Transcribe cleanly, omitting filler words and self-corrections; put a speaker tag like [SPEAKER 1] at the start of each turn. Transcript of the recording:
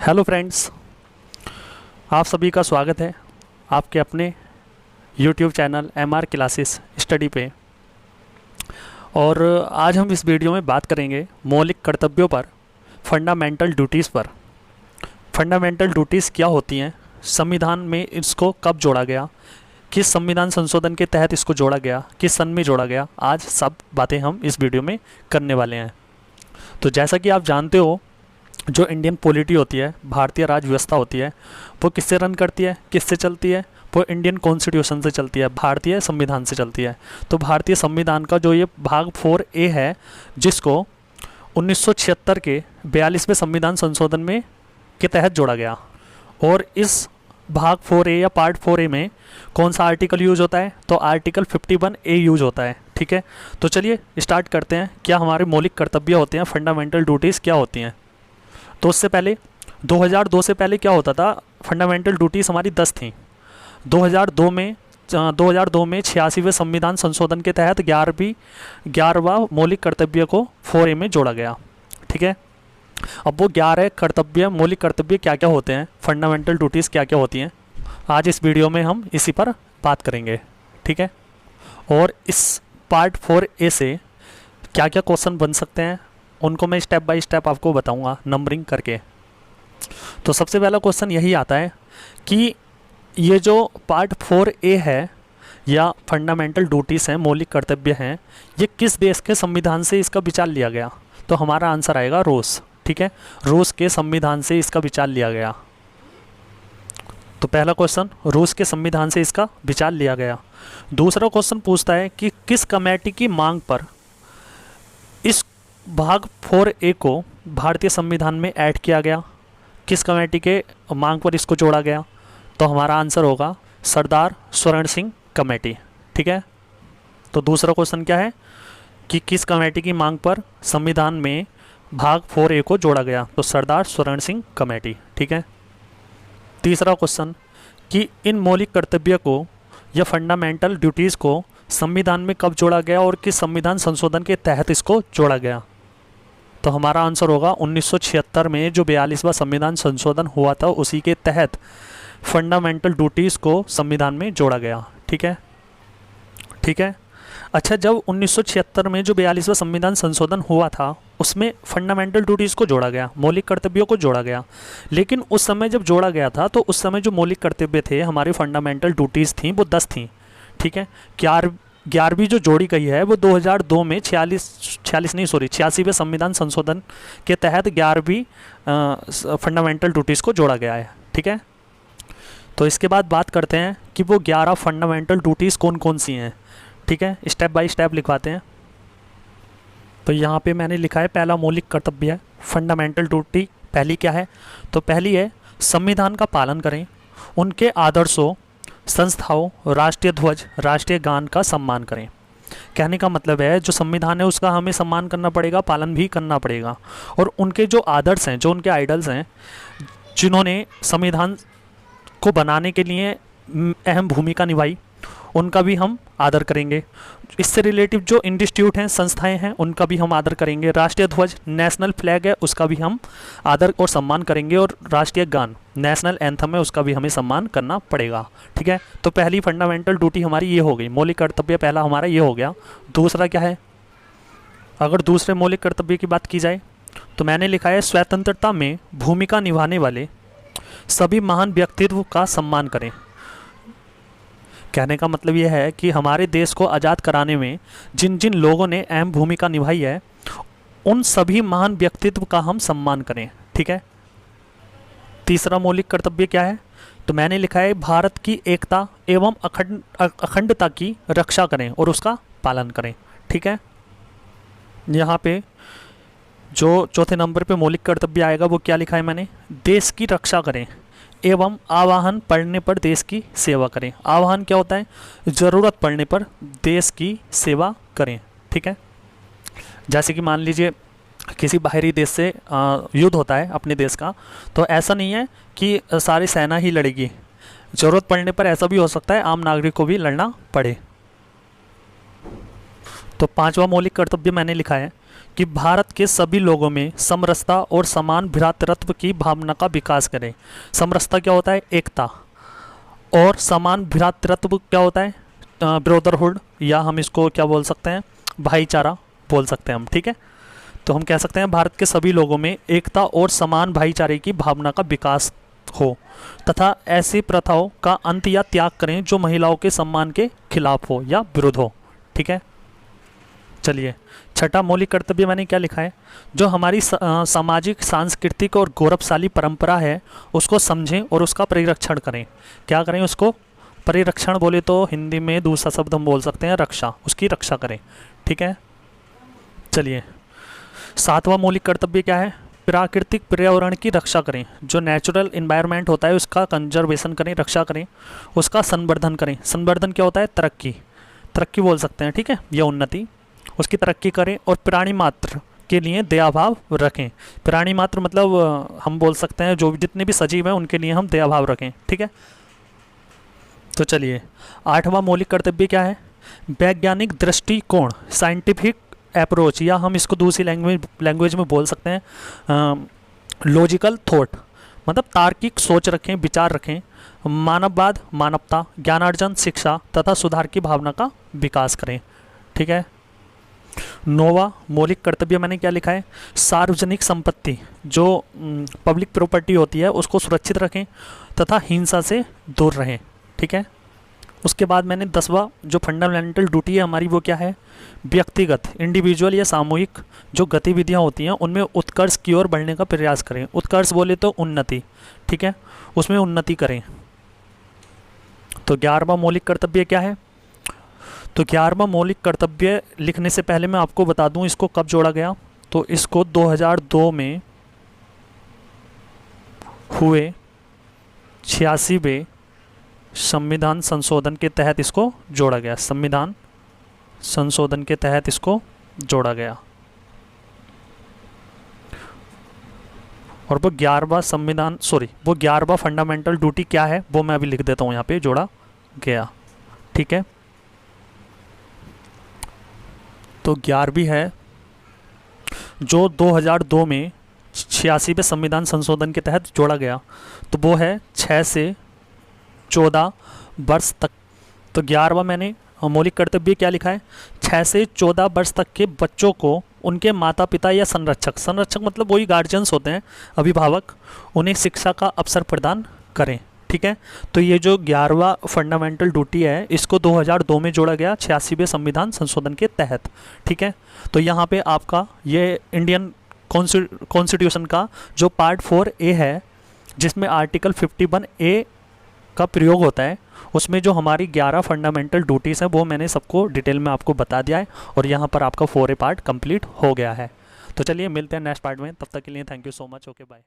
[SPEAKER 1] Hello friends, आप सभी का स्वागत है आपके अपने YouTube channel MR classes study पे। और आज हम इस वीडियो में बात करेंगे मौलिक कर्तव्यों पर, फंडामेंटल ड्यूटीज़ पर। फंडामेंटल ड्यूटीज़ क्या होती हैं, संविधान में इसको कब जोड़ा गया, किस संविधान संशोधन के तहत इसको जोड़ा गया, किस सन में जोड़ा गया, आज सब बातें हम इस वीडियो में करने वाले हैं। तो जैसा कि आप जानते हो, जो इंडियन पॉलिटी होती है, भारतीय राज व्यवस्था होती है, वो किससे रन करती है, किससे चलती है? वो इंडियन कॉन्स्टिट्यूशन से चलती है, भारतीय संविधान से चलती है। तो भारतीय संविधान का जो ये भाग 4A है, जिसको 1976 के 42वें संविधान संशोधन में के तहत जोड़ा गया। और इस भाग 4A या पार्ट 4A में कौन सा आर्टिकल यूज होता है? तो आर्टिकल 51A यूज होता है। ठीक है, तो चलिए स्टार्ट करते हैं। क्या हमारे मौलिक कर्तव्य होते हैं, फंडामेंटल ड्यूटीज़ क्या होती हैं? तो उससे पहले 2002 से पहले क्या होता था, फंडामेंटल ड्यूटीज़ हमारी 10 थी। 2002 में 86वें संविधान संशोधन के तहत 11वां मौलिक कर्तव्य को 4A में जोड़ा गया। ठीक है, अब वो 11 कर्तव्य, मौलिक कर्तव्य क्या क्या होते हैं, फंडामेंटल ड्यूटीज़ क्या क्या होती हैं, आज इस वीडियो में हम इसी पर बात करेंगे। ठीक है, और इस पार्ट 4A से क्या क्या क्वेश्चन बन सकते हैं, उनको मैं स्टेप बाय स्टेप आपको बताऊंगा नंबरिंग करके। तो सबसे पहला क्वेश्चन यही आता है कि ये जो पार्ट 4A है या फंडामेंटल ड्यूटीज़ हैं, मौलिक कर्तव्य हैं, ये किस देश के संविधान से इसका विचार लिया गया? तो हमारा आंसर आएगा रूस। ठीक है, रूस के संविधान से इसका विचार लिया गया। तो पहला क्वेश्चन, रूस के संविधान से इसका विचार लिया गया। दूसरा क्वेश्चन पूछता है कि किस कमेटी की मांग पर इस भाग 4A को भारतीय संविधान में ऐड किया गया? किस कमेटी के मांग पर इसको जोड़ा गया? तो हमारा आंसर होगा सरदार स्वर्ण सिंह कमेटी। ठीक है, तो दूसरा क्वेश्चन क्या है कि किस कमेटी की मांग पर संविधान में भाग 4A को जोड़ा गया? तो सरदार स्वर्ण सिंह कमेटी। ठीक है, तीसरा क्वेश्चन कि इन मौलिक कर्तव्य को या फंडामेंटल ड्यूटीज़ को संविधान में कब जोड़ा गया और किस संविधान संशोधन के तहत इसको जोड़ा गया? तो हमारा आंसर होगा 1976 में जो 42वां संविधान संशोधन हुआ था, उसी के तहत फंडामेंटल ड्यूटीज़ को संविधान में जोड़ा गया। ठीक है, ठीक है। अच्छा, जब 1976 में जो 42वां संविधान संशोधन हुआ था, उसमें फंडामेंटल ड्यूटीज़ को जोड़ा गया, मौलिक कर्तव्यों को जोड़ा गया। लेकिन उस समय जब जोड़ा गया था, तो उस समय जो मौलिक कर्तव्य थे, हमारी फंडामेंटल ड्यूटीज़ थी, वो 10 थी। ठीक है, 11वीं जो जोड़ी गई है वो 2002 में 86वें संविधान संशोधन के तहत 11वीं फंडामेंटल ड्यूटीज़ को जोड़ा गया है। ठीक है, तो इसके बाद बात करते हैं कि वो 11 फंडामेंटल ड्यूटीज़ कौन कौन सी हैं। ठीक है, स्टेप बाय स्टेप लिखवाते हैं। तो यहाँ पे मैंने लिखा है पहला मौलिक कर्तव्य है, फंडामेंटल ड्यूटी पहली क्या है? तो पहली है संविधान का पालन करें, उनके आदर्शों, संस्थाओं, राष्ट्रीय ध्वज, राष्ट्रीय गान का सम्मान करें। कहने का मतलब है जो संविधान है उसका हमें सम्मान करना पड़ेगा, पालन भी करना पड़ेगा। और उनके जो आदर्श हैं, जो उनके आइडल्स हैं, जिन्होंने संविधान को बनाने के लिए अहम भूमिका निभाई, उनका भी हम आदर करेंगे। इससे रिलेटिव जो इंस्टीट्यूट हैं, संस्थाएं हैं, उनका भी हम आदर करेंगे। राष्ट्रीय ध्वज, नेशनल फ्लैग है, उसका भी हम आदर और सम्मान करेंगे। और राष्ट्रीय गान, नेशनल एंथम है, उसका भी हमें सम्मान करना पड़ेगा। ठीक है, तो पहली फंडामेंटल ड्यूटी हमारी ये हो गई, मौलिक कर्तव्य पहला हमारा ये हो गया। दूसरा क्या है? अगर दूसरे मौलिक कर्तव्य की बात की जाए तो मैंने लिखा है स्वतंत्रता में भूमिका निभाने वाले सभी महान व्यक्तित्व का सम्मान करें। कहने का मतलब यह है कि हमारे देश को आज़ाद कराने में जिन जिन लोगों ने अहम भूमिका निभाई है, उन सभी महान व्यक्तित्व का हम सम्मान करें। ठीक है, तीसरा मौलिक कर्तव्य क्या है? तो मैंने लिखा है भारत की एकता एवं अखंडता की रक्षा करें और उसका पालन करें। ठीक है, यहाँ पे जो चौथे नंबर पे मौलिक कर्तव्य आएगा वो क्या लिखा है मैंने? देश की रक्षा करें एवं आह्वान पड़ने पर देश की सेवा करें। आह्वान क्या होता है? ज़रूरत पड़ने पर देश की सेवा करें। ठीक है, जैसे कि मान लीजिए किसी बाहरी देश से युद्ध होता है अपने देश का, तो ऐसा नहीं है कि सारी सेना ही लड़ेगी। ज़रूरत पड़ने पर ऐसा भी हो सकता है आम नागरिक को भी लड़ना पड़े। तो पांचवा मौलिक कर्तव्य मैंने लिखा है कि भारत के सभी लोगों में समरसता और समान भ्रातृत्व की भावना का विकास करें। समरसता क्या होता है? एकता। और समान भ्रातृत्व क्या होता है? ब्रदरहुड, या हम इसको क्या बोल सकते हैं? भाईचारा बोल सकते हैं हम, ठीक है। तो हम कह सकते हैं भारत के सभी लोगों में एकता और समान भाईचारे की भावना का विकास हो तथा ऐसी प्रथाओं का अंत या त्याग करें जो महिलाओं के सम्मान के खिलाफ हो या विरुद्ध हो, ठीक है। चलिए, छठा मौलिक कर्तव्य मैंने क्या लिखा है? जो हमारी सामाजिक, सांस्कृतिक और गौरवशाली परंपरा है उसको समझें और उसका परिरक्षण करें। क्या करें? उसको परिरक्षण बोले तो हिंदी में दूसरा शब्द हम बोल सकते हैं रक्षा, उसकी रक्षा करें, ठीक है। चलिए, सातवां मौलिक कर्तव्य क्या है? प्राकृतिक पर्यावरण की रक्षा करें। जो नेचुरल इन्वायरमेंट होता है उसका कंजर्वेशन करें, रक्षा करें, उसका संवर्धन करें। संवर्धन क्या होता है? तरक्की, तरक्की बोल सकते हैं, ठीक है, या उन्नति। उसकी तरक्की करें और प्राणी मात्र के लिए दयाभाव रखें। प्राणी मात्र मतलब हम बोल सकते हैं जो जितने भी सजीव हैं उनके लिए हम दयाभाव रखें, ठीक है। तो चलिए, आठवां मौलिक कर्तव्य क्या है? वैज्ञानिक दृष्टिकोण, साइंटिफिक अप्रोच, या हम इसको दूसरी लैंग्वेज में बोल सकते हैं लॉजिकल थॉट, मतलब तार्किक सोच रखें, विचार रखें। मानववाद, मानवता, ज्ञानार्जन, शिक्षा तथा सुधार की भावना का विकास करें, ठीक है। नौवां मौलिक कर्तव्य मैंने क्या लिखा है? सार्वजनिक संपत्ति, जो पब्लिक प्रॉपर्टी होती है उसको सुरक्षित रखें तथा हिंसा से दूर रहें, ठीक है। उसके बाद मैंने 10वां जो फंडामेंटल ड्यूटी है हमारी वो क्या है? व्यक्तिगत, इंडिविजुअल या सामूहिक जो गतिविधियां होती हैं उनमें उत्कर्ष की ओर बढ़ने का प्रयास करें। उत्कर्ष बोले तो उन्नति, ठीक है, उसमें उन्नति करें। तो 11वां मौलिक कर्तव्य क्या है? तो 11वां मौलिक कर्तव्य लिखने से पहले मैं आपको बता दूं इसको कब जोड़ा गया। तो इसको 2002 में हुए 86वें संविधान संशोधन के तहत इसको जोड़ा गया। संविधान संशोधन के तहत इसको जोड़ा गया और वो 11वां फंडामेंटल ड्यूटी क्या है वो मैं अभी लिख देता हूँ, यहाँ पे जोड़ा गया, ठीक है। तो 11वीं है जो 2002 में 86वें संविधान संशोधन के तहत जोड़ा गया, तो वो है 6 से 14 वर्ष तक। तो 11वां मैंने मौलिक कर्तव्य क्या लिखा है? 6 से 14 वर्ष तक के बच्चों को उनके माता पिता या संरक्षक, संरक्षक मतलब वही गार्जियंस होते हैं, अभिभावक, उन्हें शिक्षा का अवसर प्रदान करें, ठीक है। तो ये जो 11वां फंडामेंटल ड्यूटी है इसको 2002 में जोड़ा गया 86वें संविधान संशोधन के तहत, ठीक है। तो यहाँ पे आपका ये इंडियन कॉन्स्टिट्यूशन का जो पार्ट 4A है जिसमें आर्टिकल 51A का प्रयोग होता है, उसमें जो हमारी 11 फंडामेंटल ड्यूटीज़ हैं वो मैंने सबको डिटेल में आपको बता दिया है और यहाँ पर आपका 4A पार्ट कंप्लीट हो गया है। तो चलिए मिलते हैं नेक्स्ट पार्ट में, तब तक के लिए thank you so much, okay bye.